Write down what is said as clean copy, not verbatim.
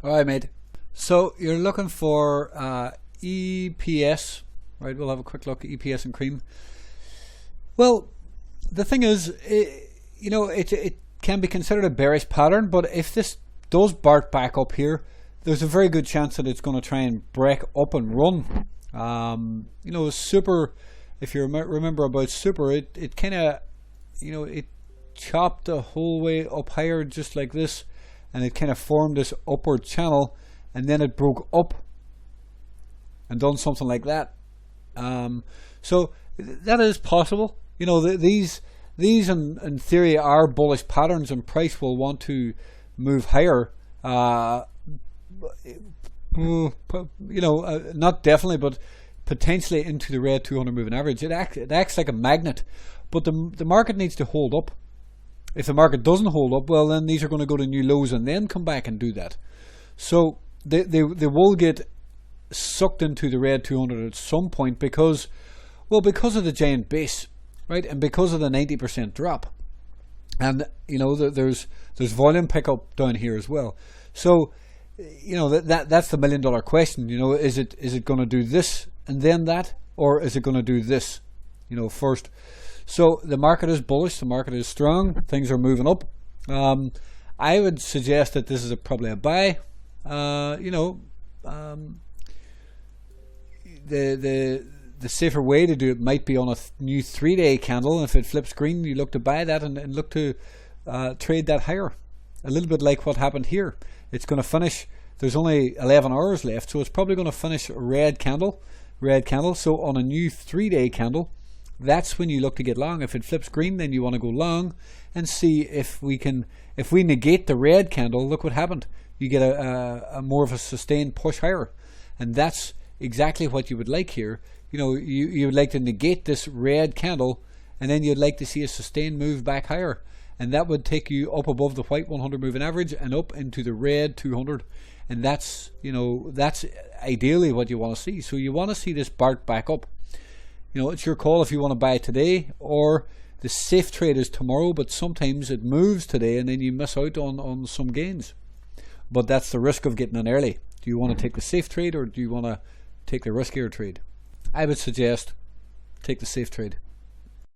Alright, mate. So you're looking for EPS, right? We'll have a quick look at EPS and cream. Well, the thing is, it can be considered a bearish pattern, but if this does bark back up here, there's a very good chance that it's going to try and break up and run. Super, if you remember about Super, it kind of, it chopped the whole way up higher just like this, and it kind of formed this upward channel, and then it broke up and done something like that. So that is possible. These in theory are bullish patterns, and price will want to move higher. Not definitely, but potentially into the red 200 moving average. It acts like a magnet, but the market needs to hold up. If the market doesn't hold up, well, then these are going to go to new lows and then come back and do that. So they will get sucked into the red 200 at some point because of the giant base, right, and because of the 90% drop, and there's volume pickup down here as well. So that's the $1 million question. Is it going to do this and then that, or is it going to do this first? So the market is bullish, the market is strong, things are moving up. I would suggest that this is probably a buy. The safer way to do it might be on a new 3-day candle. If it flips green, you look to buy that and look to trade that higher. A little bit like what happened here. It's going to finish, there's only 11 hours left, so it's probably going to finish red candle. So on a new 3-day candle, that's when you look to get long. If it flips green, then you want to go long and see if we negate the red candle. Look what happened. You get a more of a sustained push higher, and that's exactly what you would like here. You would like to negate this red candle, and then you'd like to see a sustained move back higher, and that would take you up above the white 100 moving average and up into the red 200, and that's ideally what you want to see. So you want to see this bark back up. It's your call if you want to buy today, or the safe trade is tomorrow, but sometimes it moves today and then you miss out on some gains. But that's the risk of getting in early. Do you want to take the safe trade, or do you want to take the riskier trade? I would suggest take the safe trade.